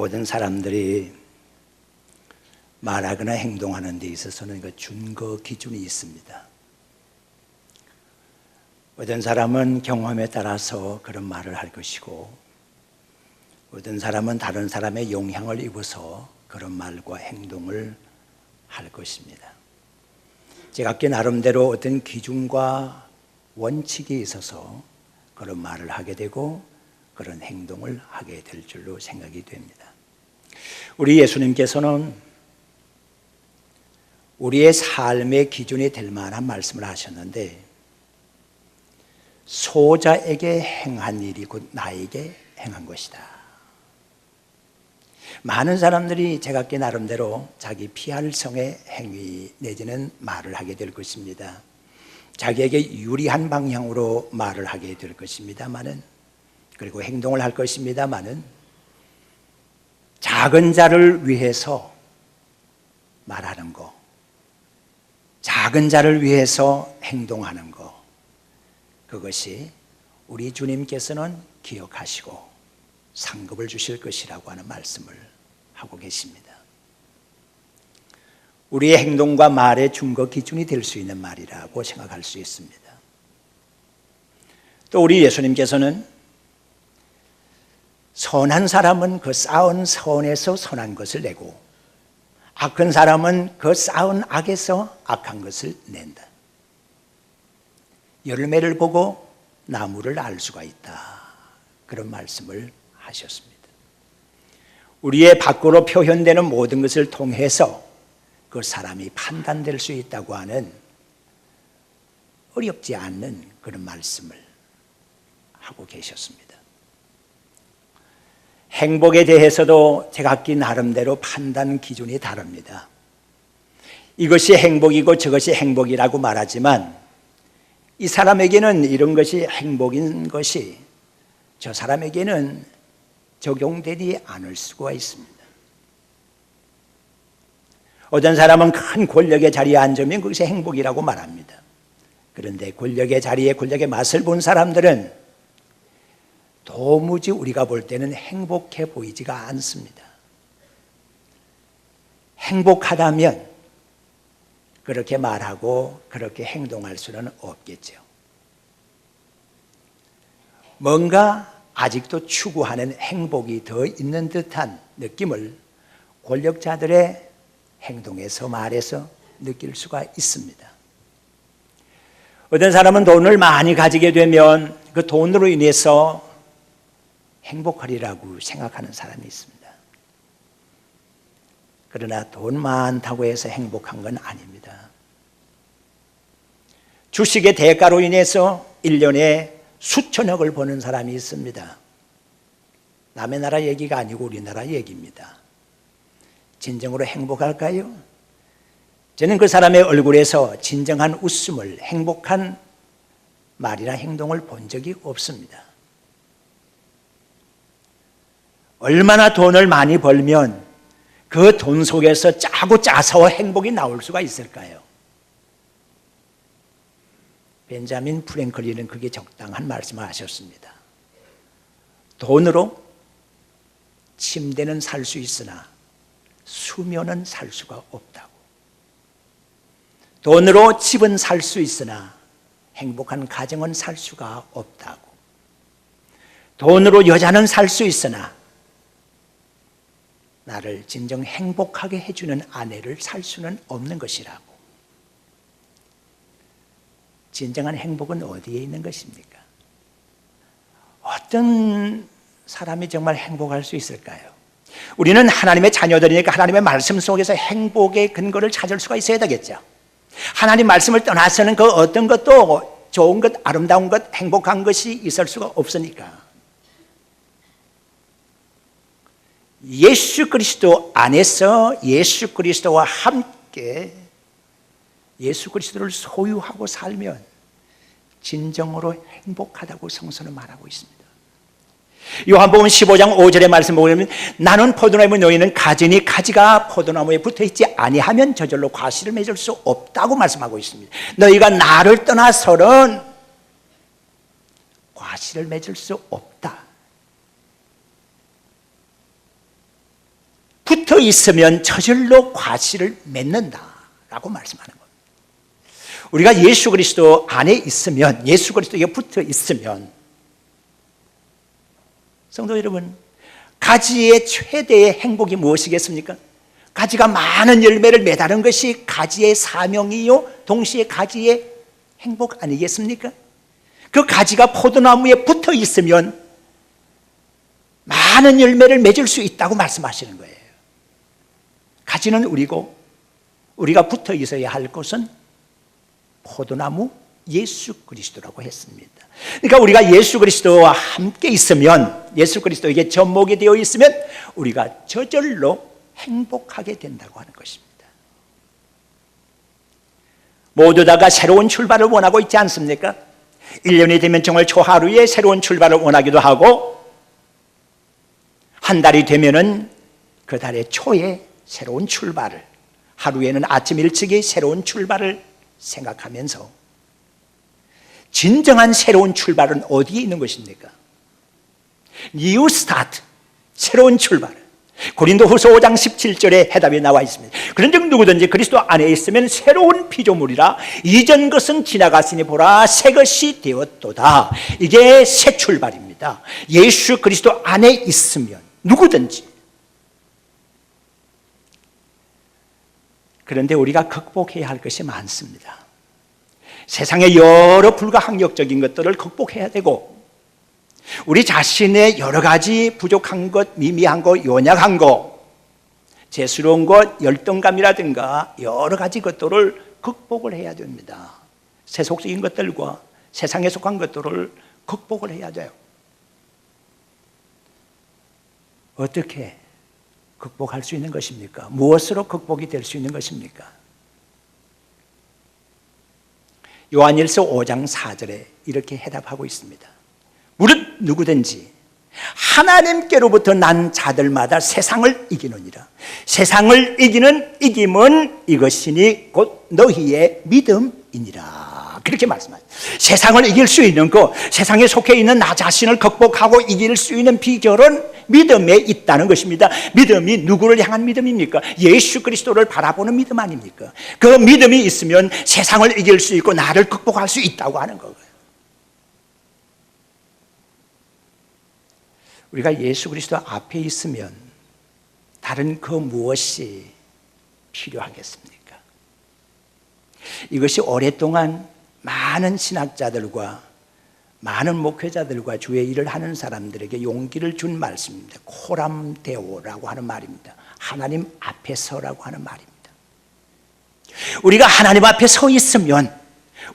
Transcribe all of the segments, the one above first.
모든 사람들이 말하거나 행동하는 데 있어서는 그 준거 기준이 있습니다. 어떤 사람은 경험에 따라서 그런 말을 할 것이고, 어떤 사람은 다른 사람의 영향을 입어서 그런 말과 행동을 할 것입니다. 제각기 나름대로 어떤 기준과 원칙이 있어서 그런 말을 하게 되고 그런 행동을 하게 될 줄로 생각이 됩니다. 우리 예수님께서는 우리의 삶의 기준이 될 만한 말씀을 하셨는데, 소자에게 행한 일이 곧 나에게 행한 것이다. 많은 사람들이 제각기 나름대로 자기 피할성의 행위 내지는 말을 하게 될 것입니다. 자기에게 유리한 방향으로 말을 하게 될 것입니다마는, 그리고 행동을 할 것입니다마는, 작은 자를 위해서 말하는 거, 작은 자를 위해서 행동하는 것, 그것이 우리 주님께서는 기억하시고 상급을 주실 것이라고 하는 말씀을 하고 계십니다. 우리의 행동과 말의 준거 기준이 될 수 있는 말이라고 생각할 수 있습니다. 또 우리 예수님께서는 선한 사람은 그 쌓은 선에서 선한 것을 내고, 악한 사람은 그 쌓은 악에서 악한 것을 낸다. 열매를 보고 나무를 알 수가 있다. 그런 말씀을 하셨습니다. 우리의 밖으로 표현되는 모든 것을 통해서 그 사람이 판단될 수 있다고 하는 어렵지 않는 그런 말씀을 하고 계셨습니다. 행복에 대해서도 제각기 나름대로 판단 기준이 다릅니다. 이것이 행복이고 저것이 행복이라고 말하지만, 이 사람에게는 이런 것이 행복인 것이 저 사람에게는 적용되지 않을 수가 있습니다. 어떤 사람은 큰 권력의 자리에 앉으면 그것이 행복이라고 말합니다. 그런데 권력의 자리에 권력의 맛을 본 사람들은 도무지 우리가 볼 때는 행복해 보이지가 않습니다. 행복하다면 그렇게 말하고 그렇게 행동할 수는 없겠죠. 뭔가 아직도 추구하는 행복이 더 있는 듯한 느낌을 권력자들의 행동에서 말해서 느낄 수가 있습니다. 어떤 사람은 돈을 많이 가지게 되면 그 돈으로 인해서 행복하리라고 생각하는 사람이 있습니다. 그러나 돈 많다고 해서 행복한 건 아닙니다. 주식의 대가로 인해서 1년에 수천억을 버는 사람이 있습니다. 남의 나라 얘기가 아니고 우리나라 얘기입니다. 진정으로 행복할까요? 저는 그 사람의 얼굴에서 진정한 웃음을, 행복한 말이나 행동을 본 적이 없습니다. 얼마나 돈을 많이 벌면 그 돈 속에서 짜고 짜서 행복이 나올 수가 있을까요? 벤자민 프랭클린은 그게 적당한 말씀을 하셨습니다. 돈으로 침대는 살 수 있으나 수면은 살 수가 없다고. 돈으로 집은 살 수 있으나 행복한 가정은 살 수가 없다고. 돈으로 여자는 살 수 있으나 나를 진정 행복하게 해주는 아내를 살 수는 없는 것이라고. 진정한 행복은 어디에 있는 것입니까? 어떤 사람이 정말 행복할 수 있을까요? 우리는 하나님의 자녀들이니까 하나님의 말씀 속에서 행복의 근거를 찾을 수가 있어야 되겠죠. 하나님 말씀을 떠나서는 그 어떤 것도 좋은 것, 아름다운 것, 행복한 것이 있을 수가 없으니까. 예수 그리스도 안에서 예수 그리스도와 함께 예수 그리스도를 소유하고 살면 진정으로 행복하다고 성서는 말하고 있습니다. 요한복음 15장 5절의 말씀 보면, 나는 포도나무, 너희는 가지니 가지가 포도나무에 붙어있지 아니하면 저절로 과실을 맺을 수 없다고 말씀하고 있습니다. 너희가 나를 떠나서는 과실을 맺을 수 없다. 붙어 있으면 저절로 과실을 맺는다라고 말씀하는 겁니다. 우리가 예수 그리스도 안에 있으면, 예수 그리스도에 붙어 있으면, 성도 여러분, 가지의 최대의 행복이 무엇이겠습니까? 가지가 많은 열매를 맺는 것이 가지의 사명이요, 동시에 가지의 행복 아니겠습니까? 그 가지가 포도나무에 붙어 있으면 많은 열매를 맺을 수 있다고 말씀하시는 거예요. 가지는 우리고, 우리가 붙어 있어야 할 것은 포도나무 예수 그리스도라고 했습니다. 그러니까 우리가 예수 그리스도와 함께 있으면, 예수 그리스도에게 접목이 되어 있으면 우리가 저절로 행복하게 된다고 하는 것입니다. 모두 다가 새로운 출발을 원하고 있지 않습니까? 1년이 되면 정월 초하루에 새로운 출발을 원하기도 하고, 한 달이 되면은 그 달의 초에 새로운 출발을, 하루에는 아침 일찍이 새로운 출발을 생각하면서, 진정한 새로운 출발은 어디에 있는 것입니까? New start, 새로운 출발. 고린도후서 5장 17절에 해답이 나와 있습니다. 그런즉 누구든지 그리스도 안에 있으면 새로운 피조물이라, 이전 것은 지나갔으니 보라 새 것이 되었도다. 이게 새 출발입니다. 예수 그리스도 안에 있으면 누구든지. 그런데 우리가 극복해야 할 것이 많습니다. 세상의 여러 불가항력적인 것들을 극복해야 되고, 우리 자신의 여러 가지 부족한 것, 미미한 것, 연약한 것, 재수로운 것, 열등감이라든가 여러 가지 것들을 극복을 해야 됩니다. 세속적인 것들과 세상에 속한 것들을 극복을 해야 돼요. 어떻게 극복할 수 있는 것입니까? 무엇으로 극복이 될 수 있는 것입니까? 요한일서 5장 4절에 이렇게 해답하고 있습니다. 무릇 누구든지 하나님께로부터 난 자들마다 세상을 이기느니라. 세상을 이기는 이김은 이것이니 곧 너희의 믿음이니라. 그렇게 말씀하세요. 세상을 이길 수 있는 것, 세상에 속해 있는 나 자신을 극복하고 이길 수 있는 비결은 믿음에 있다는 것입니다. 믿음이 누구를 향한 믿음입니까? 예수 그리스도를 바라보는 믿음 아닙니까? 그 믿음이 있으면 세상을 이길 수 있고 나를 극복할 수 있다고 하는 거예요. 우리가 예수 그리스도 앞에 있으면 다른 그 무엇이 필요하겠습니까? 이것이 오랫동안 많은 신학자들과 많은 목회자들과 주의 일을 하는 사람들에게 용기를 준 말씀입니다. 코람데오라고 하는 말입니다. 하나님 앞에 서라고 하는 말입니다. 우리가 하나님 앞에 서 있으면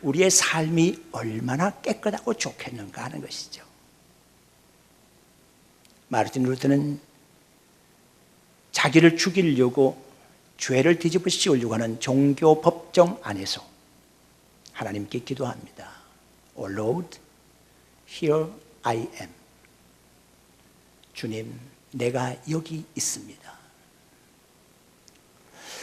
우리의 삶이 얼마나 깨끗하고 좋겠는가 하는 것이죠. 마르틴 루터는 자기를 죽이려고 죄를 뒤집어 씌우려고 하는 종교 법정 안에서 하나님께 기도합니다. O Lord, here I am. 주님, 내가 여기 있습니다.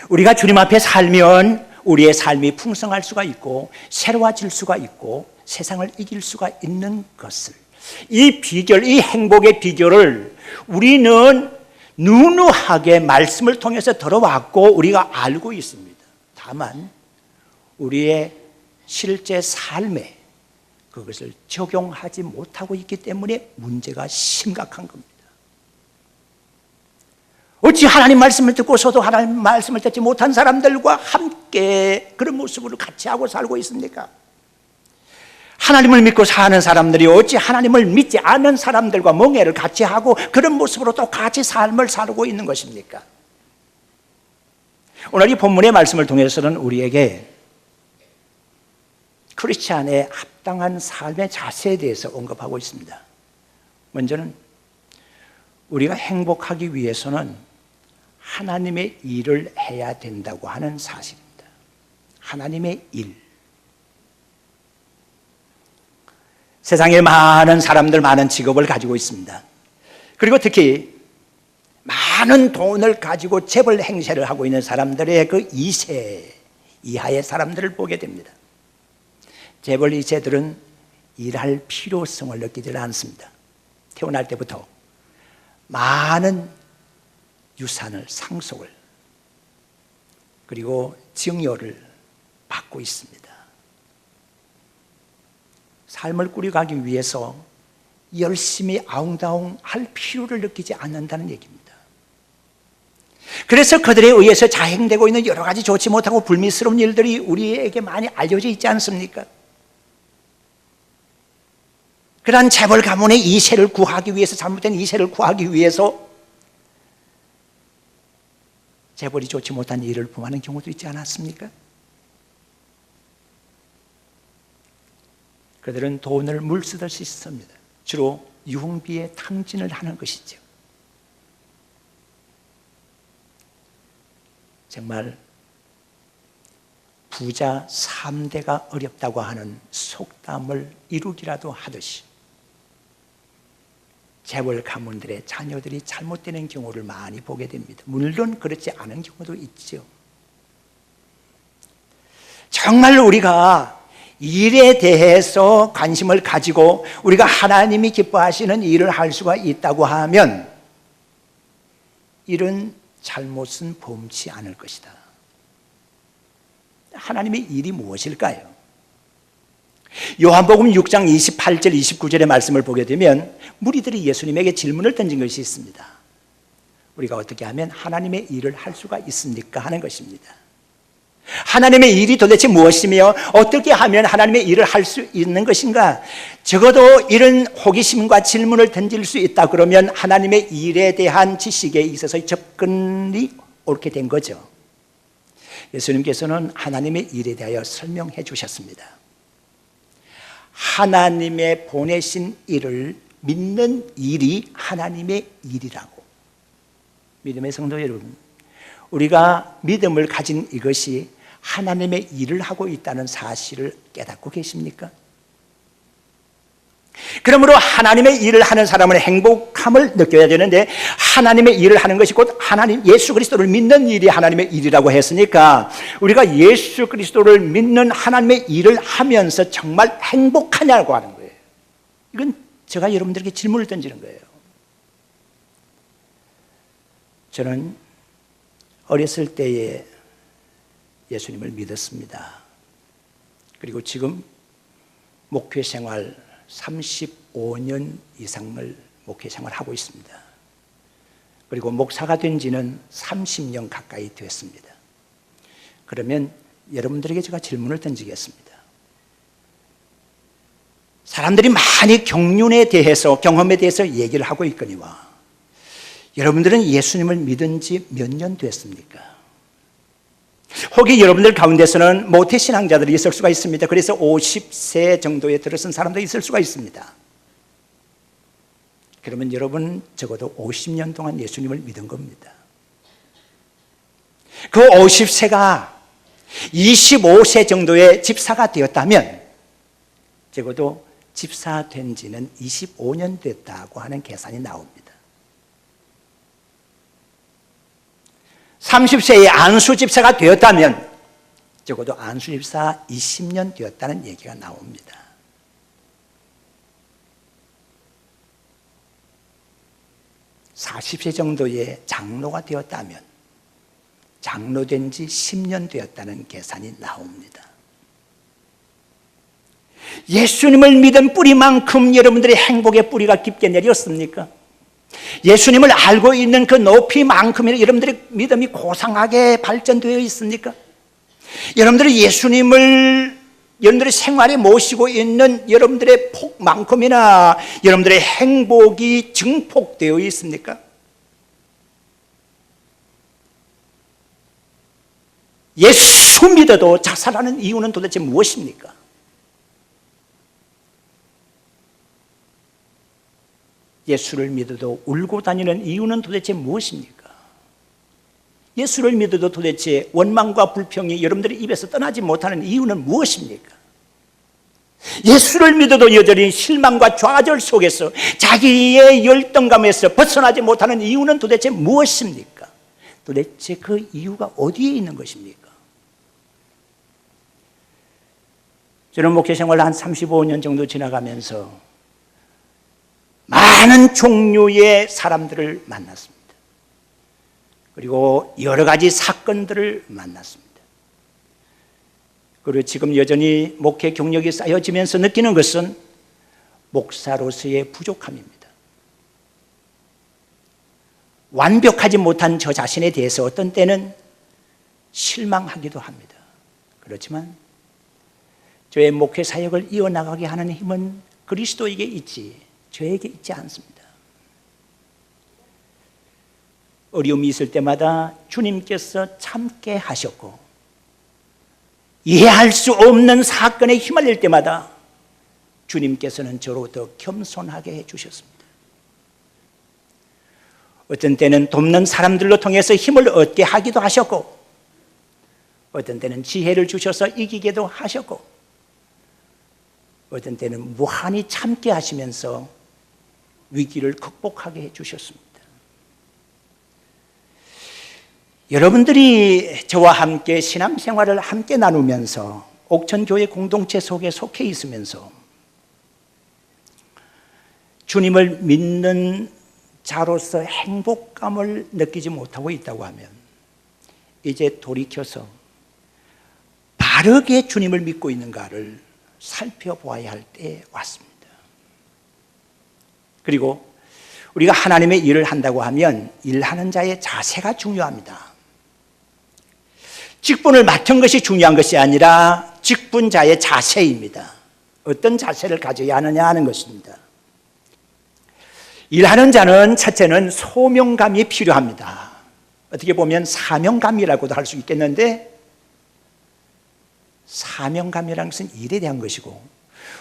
우리가 주님 앞에 살면 우리의 삶이 풍성할 수가 있고 새로워질 수가 있고 세상을 이길 수가 있는 것을, 이 비결, 이 행복의 비결을 우리는 누누하게 말씀을 통해서 들어왔고 우리가 알고 있습니다. 다만 우리의 실제 삶에 그것을 적용하지 못하고 있기 때문에 문제가 심각한 겁니다. 어찌 하나님 말씀을 듣고서도 하나님 말씀을 듣지 못한 사람들과 함께 그런 모습으로 같이 하고 살고 있습니까? 하나님을 믿고 사는 사람들이 어찌 하나님을 믿지 않는 사람들과 멍해를 같이 하고 그런 모습으로 또 같이 삶을 살고 있는 것입니까? 오늘 이 본문의 말씀을 통해서는 우리에게 크리스찬의 합당한 삶의 자세에 대해서 언급하고 있습니다. 먼저는 우리가 행복하기 위해서는 하나님의 일을 해야 된다고 하는 사실입니다. 하나님의 일. 세상에 많은 사람들, 많은 직업을 가지고 있습니다. 그리고 특히 많은 돈을 가지고 재벌 행세를 하고 있는 사람들의 그 2세 이하의 사람들을 보게 됩니다. 재벌 2세들은 일할 필요성을 느끼지 않습니다. 태어날 때부터 많은 유산을, 상속을, 그리고 증여를 받고 있습니다. 삶을 꾸려가기 위해서 열심히 아웅다웅 할 필요를 느끼지 않는다는 얘기입니다. 그래서 그들에 의해서 자행되고 있는 여러 가지 좋지 못하고 불미스러운 일들이 우리에게 많이 알려져 있지 않습니까? 그러한 재벌 가문의 이세를 구하기 위해서, 잘못된 이세를 구하기 위해서 재벌이 좋지 못한 일을 범하는 경우도 있지 않았습니까? 그들은 돈을 물쓰듯이 씁니다. 주로 유흥비에 탕진을 하는 것이죠. 정말 부자 3대가 어렵다고 하는 속담을 이루기라도 하듯이 재벌 가문들의 자녀들이 잘못되는 경우를 많이 보게 됩니다. 물론 그렇지 않은 경우도 있죠. 정말 우리가 일에 대해서 관심을 가지고 우리가 하나님이 기뻐하시는 일을 할 수가 있다고 하면 이런 잘못은 범치 않을 것이다. 하나님의 일이 무엇일까요? 요한복음 6장 28절 29절의 말씀을 보게 되면 무리들이 예수님에게 질문을 던진 것이 있습니다. 우리가 어떻게 하면 하나님의 일을 할 수가 있습니까? 하는 것입니다. 하나님의 일이 도대체 무엇이며 어떻게 하면 하나님의 일을 할 수 있는 것인가? 적어도 이런 호기심과 질문을 던질 수 있다 그러면 하나님의 일에 대한 지식에 있어서 접근이 옳게 된 거죠. 예수님께서는 하나님의 일에 대하여 설명해 주셨습니다. 하나님의 보내신 일을 믿는 일이 하나님의 일이라고. 믿음의 성도 여러분, 우리가 믿음을 가진 이것이 하나님의 일을 하고 있다는 사실을 깨닫고 계십니까? 그러므로 하나님의 일을 하는 사람은 행복함을 느껴야 되는데 하나님의 일을 하는 것이 곧 하나님 예수 그리스도를 믿는 일이 하나님의 일이라고 했으니까 우리가 예수 그리스도를 믿는 하나님의 일을 하면서 정말 행복하냐고 하는 거예요. 이건 제가 여러분들에게 질문을 던지는 거예요. 저는 어렸을 때에 예수님을 믿었습니다. 그리고 지금 목회 생활 35년 이상을 목회 생활하고 있습니다. 그리고 목사가 된 지는 30년 가까이 됐습니다. 그러면 여러분들에게 제가 질문을 던지겠습니다. 사람들이 많이 경륜에 대해서, 경험에 대해서 얘기를 하고 있거니와 여러분들은 예수님을 믿은 지 몇 년 됐습니까? 혹시 여러분들 가운데서는 모태신앙자들이 있을 수가 있습니다. 그래서 50세 정도에 들어선 사람도 있을 수가 있습니다. 그러면 여러분 적어도 50년 동안 예수님을 믿은 겁니다. 그 50세가 25세 정도의 집사가 되었다면 적어도 집사 된 지는 25년 됐다고 하는 계산이 나옵니다. 30세의 안수 집사가 되었다면 적어도 안수 집사 20년 되었다는 얘기가 나옵니다. 40세 정도의 장로가 되었다면 장로 된 지 10년 되었다는 계산이 나옵니다. 예수님을 믿은 뿌리만큼 여러분들의 행복의 뿌리가 깊게 내렸습니까? 예수님을 알고 있는 그 높이만큼이나 여러분들의 믿음이 고상하게 발전되어 있습니까? 여러분들이 예수님을 여러분들의 생활에 모시고 있는 여러분들의 폭만큼이나 여러분들의 행복이 증폭되어 있습니까? 예수 믿어도 자살하는 이유는 도대체 무엇입니까? 예수를 믿어도 울고 다니는 이유는 도대체 무엇입니까? 예수를 믿어도 도대체 원망과 불평이 여러분들의 입에서 떠나지 못하는 이유는 무엇입니까? 예수를 믿어도 여전히 실망과 좌절 속에서 자기의 열등감에서 벗어나지 못하는 이유는 도대체 무엇입니까? 도대체 그 이유가 어디에 있는 것입니까? 저는 목회 생활 한 35년 정도 지나가면서 많은 종류의 사람들을 만났습니다. 그리고 여러 가지 사건들을 만났습니다. 그리고 지금 여전히 목회 경력이 쌓여지면서 느끼는 것은 목사로서의 부족함입니다. 완벽하지 못한 저 자신에 대해서 어떤 때는 실망하기도 합니다. 그렇지만 저의 목회 사역을 이어나가게 하는 힘은 그리스도에게 있지 저에게 있지 않습니다. 어려움이 있을 때마다 주님께서 참게 하셨고, 이해할 수 없는 사건에 휘말릴 때마다 주님께서는 저로 더 겸손하게 해주셨습니다. 어떤 때는 돕는 사람들로 통해서 힘을 얻게 하기도 하셨고, 어떤 때는 지혜를 주셔서 이기게도 하셨고, 어떤 때는 무한히 참게 하시면서 위기를 극복하게 해주셨습니다. 여러분들이 저와 함께 신앙생활을 함께 나누면서 옥천교회 공동체 속에 속해 있으면서 주님을 믿는 자로서 행복감을 느끼지 못하고 있다고 하면 이제 돌이켜서 바르게 주님을 믿고 있는가를 살펴보아야 할 때 왔습니다. 그리고 우리가 하나님의 일을 한다고 하면 일하는 자의 자세가 중요합니다. 직분을 맡은 것이 중요한 것이 아니라 직분자의 자세입니다. 어떤 자세를 가져야 하느냐 하는 것입니다. 일하는 자는 첫째는 소명감이 필요합니다. 어떻게 보면 사명감이라고도 할 수 있겠는데, 사명감이라는 것은 일에 대한 것이고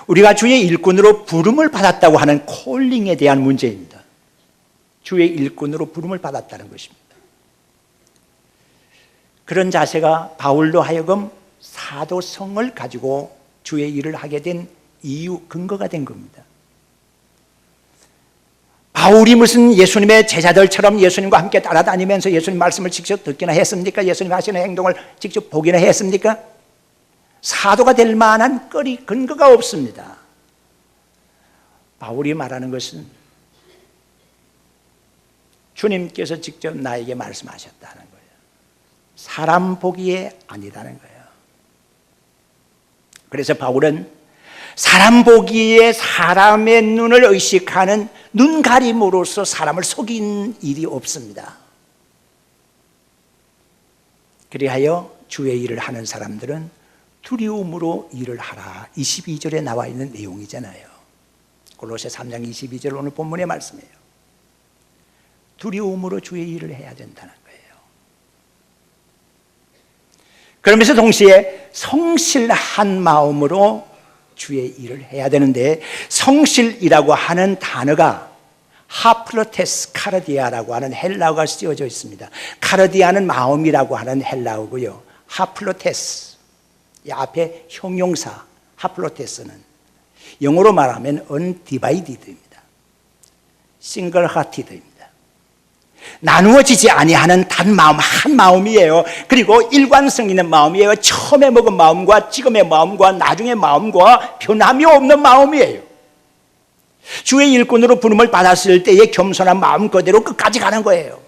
우리가 주의 일꾼으로 부름을 받았다고 하는 콜링에 대한 문제입니다. 주의 일꾼으로 부름을 받았다는 것입니다. 그런 자세가 바울로 하여금 사도성을 가지고 주의 일을 하게 된 이유, 근거가 된 겁니다. 바울이 무슨 예수님의 제자들처럼 예수님과 함께 따라다니면서 예수님 말씀을 직접 듣기나 했습니까? 예수님 하시는 행동을 직접 보기나 했습니까? 사도가 될 만한 근거가 없습니다. 바울이 말하는 것은 주님께서 직접 나에게 말씀하셨다는 거예요. 사람 보기에 아니라는 거예요. 그래서 바울은 사람 보기에 사람의 눈을 의식하는 눈가림으로써 사람을 속인 일이 없습니다. 그리하여 주의 일을 하는 사람들은 두려움으로 일을 하라. 22절에 나와 있는 내용이잖아요. 골로새 3장 22절 오늘 본문의 말씀이에요. 두려움으로 주의 일을 해야 된다는 거예요. 그러면서 동시에 성실한 마음으로 주의 일을 해야 되는데, 성실이라고 하는 단어가 하플로테스 카르디아라고 하는 헬라어가 쓰여져 있습니다. 카르디아는 마음이라고 하는 헬라어고요. 하플로테스, 이 앞에 형용사 하플로테스는 영어로 말하면 undivided입니다. single hearted입니다. 나누어지지 아니하는 단 마음, 한 마음이에요. 그리고 일관성 있는 마음이에요. 처음에 먹은 마음과 지금의 마음과 나중의 마음과 변함이 없는 마음이에요. 주의 일꾼으로 부름을 받았을 때의 겸손한 마음 그대로 끝까지 가는 거예요.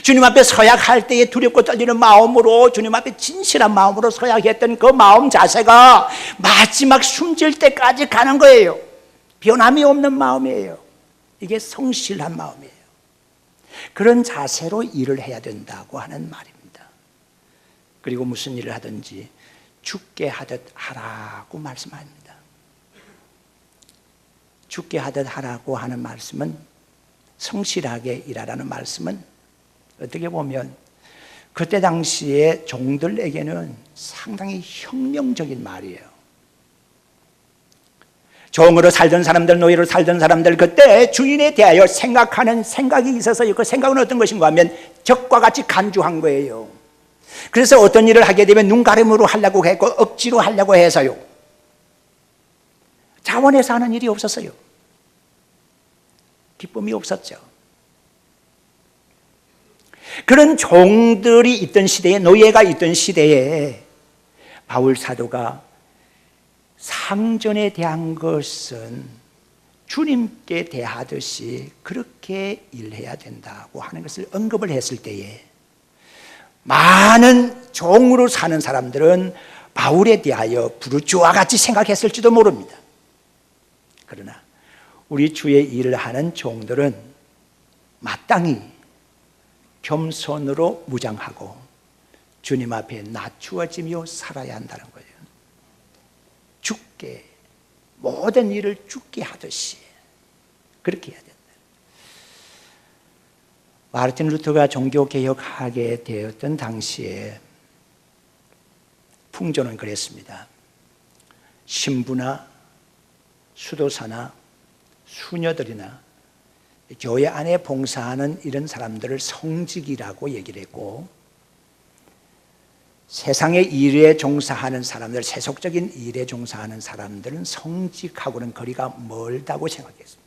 주님 앞에 서약할 때에 두렵고 떨리는 마음으로, 주님 앞에 진실한 마음으로 서약했던 그 마음 자세가 마지막 숨질 때까지 가는 거예요. 변함이 없는 마음이에요. 이게 성실한 마음이에요. 그런 자세로 일을 해야 된다고 하는 말입니다. 그리고 무슨 일을 하든지 죽게 하듯 하라고 말씀합니다. 죽게 하듯 하라고 하는 말씀은, 성실하게 일하라는 말씀은 어떻게 보면 그때 당시에 종들에게는 상당히 혁명적인 말이에요. 종으로 살던 사람들, 노예로 살던 사람들, 그때 주인에 대하여 생각하는 생각이 있어서 그 생각은 어떤 것인가 하면 적과 같이 간주한 거예요. 그래서 어떤 일을 하게 되면 눈가림으로 하려고 했고 억지로 하려고 해서요, 자원해서 하는 일이 없었어요. 기쁨이 없었죠. 그런 종들이 있던 시대에, 노예가 있던 시대에 바울 사도가 상전에 대한 것은 주님께 대하듯이 그렇게 일해야 된다고 하는 것을 언급을 했을 때에 많은 종으로 사는 사람들은 바울에 대하여 부르주와 같이 생각했을지도 모릅니다. 그러나 우리 주의 일을 하는 종들은 마땅히 겸손으로 무장하고 주님 앞에 낮추어지며 살아야 한다는 거예요. 죽게, 모든 일을 죽게 하듯이 그렇게 해야 된다. 마르틴 루터가 종교개혁하게 되었던 당시에 풍조는 그랬습니다. 신부나 수도사나 수녀들이나 교회 안에 봉사하는 이런 사람들을 성직이라고 얘기를 했고, 세상의 일에 종사하는 사람들, 세속적인 일에 종사하는 사람들은 성직하고는 거리가 멀다고 생각했습니다.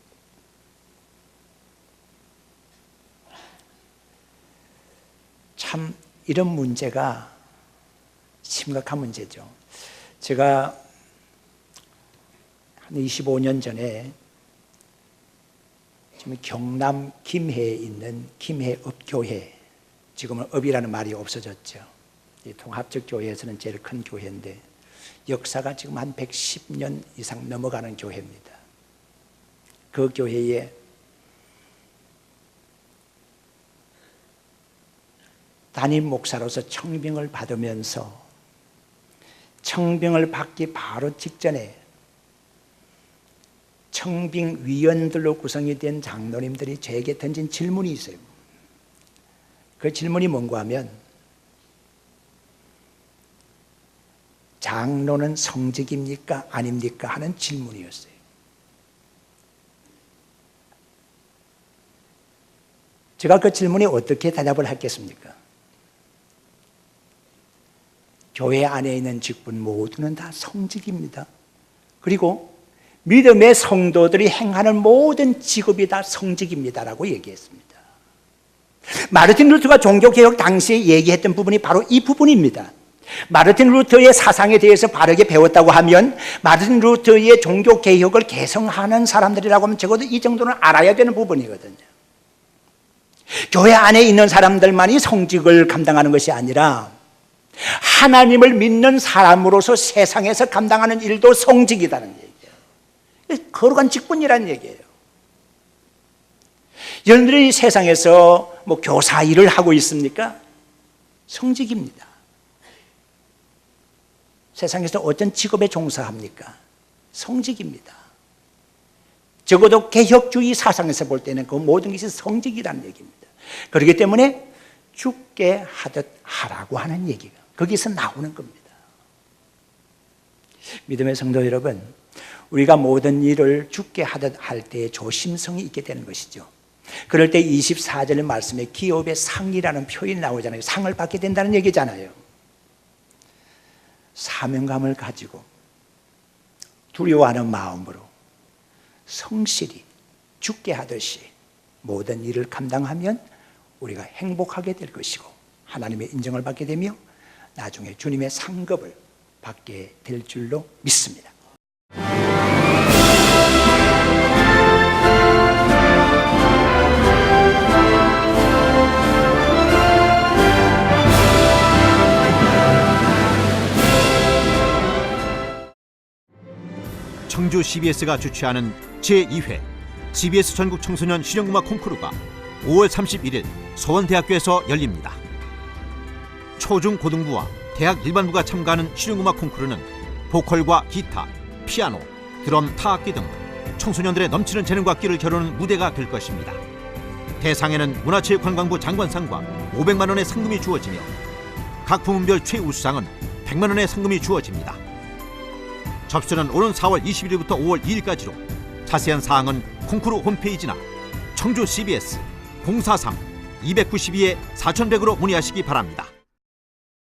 참 이런 문제가 심각한 문제죠. 제가 한 25년 전에 지금 경남 김해에 있는 김해읍교회, 지금은 읍이라는 말이 없어졌죠. 이 통합적 교회에서는 제일 큰 교회인데 역사가 지금 한 110년 이상 넘어가는 교회입니다. 그 교회에 담임 목사로서 청빙을 받으면서 청빙을 받기 바로 직전에 청빙위원들로 구성이 된 장로님들이 저에게 던진 질문이 있어요. 그 질문이 뭔가 하면, 장로는 성직입니까? 아닙니까? 하는 질문이었어요. 제가 그 질문에 어떻게 대답을 하겠습니까? 교회 안에 있는 직분 모두는 다 성직입니다. 그리고 믿음의 성도들이 행하는 모든 직업이 다 성직입니다라고 얘기했습니다. 마르틴 루터가 종교개혁 당시에 얘기했던 부분이 바로 이 부분입니다. 마르틴 루터의 사상에 대해서 바르게 배웠다고 하면, 마르틴 루터의 종교개혁을 개성하는 사람들이라고 하면 적어도 이 정도는 알아야 되는 부분이거든요. 교회 안에 있는 사람들만이 성직을 감당하는 것이 아니라 하나님을 믿는 사람으로서 세상에서 감당하는 일도 성직이라는 얘기예요. 거룩한 직분이라는 얘기예요. 여러분들이 세상에서 교사 일을 하고 있습니까? 성직입니다. 세상에서 어떤 직업에 종사합니까? 성직입니다. 적어도 개혁주의 사상에서 볼 때는 그 모든 것이 성직이라는 얘기입니다. 그렇기 때문에 죽게 하듯 하라고 하는 얘기가 거기서 나오는 겁니다. 믿음의 성도 여러분, 우리가 모든 일을 죽게 하듯 할 때 조심성이 있게 되는 것이죠. 그럴 때 24절 말씀에 기업의 상이라는 표현이 나오잖아요. 상을 받게 된다는 얘기잖아요. 사명감을 가지고 두려워하는 마음으로 성실히 죽게 하듯이 모든 일을 감당하면 우리가 행복하게 될 것이고 하나님의 인정을 받게 되며 나중에 주님의 상급을 받게 될 줄로 믿습니다. 청주 CBS가 주최하는 제2회 CBS 전국 청소년 실용음악 콩쿠르가 5월 31일 서원대학교에서 열립니다. 초중고등부와 대학 일반부가 참가하는 실용음악 콩쿠르는 보컬과 기타, 피아노, 드럼, 타악기 등 청소년들의 넘치는 재능과 끼를 겨루는 무대가 될 것입니다. 대상에는 문화체육관광부 장관상과 500만 원의 상금이 주어지며 각 부문별 최우수상은 100만 원의 상금이 주어집니다. 접수는 오는 4월 21일부터 5월 2일까지로 자세한 사항은 콩쿠르 홈페이지나 청주 CBS 043-292-4100으로 문의하시기 바랍니다.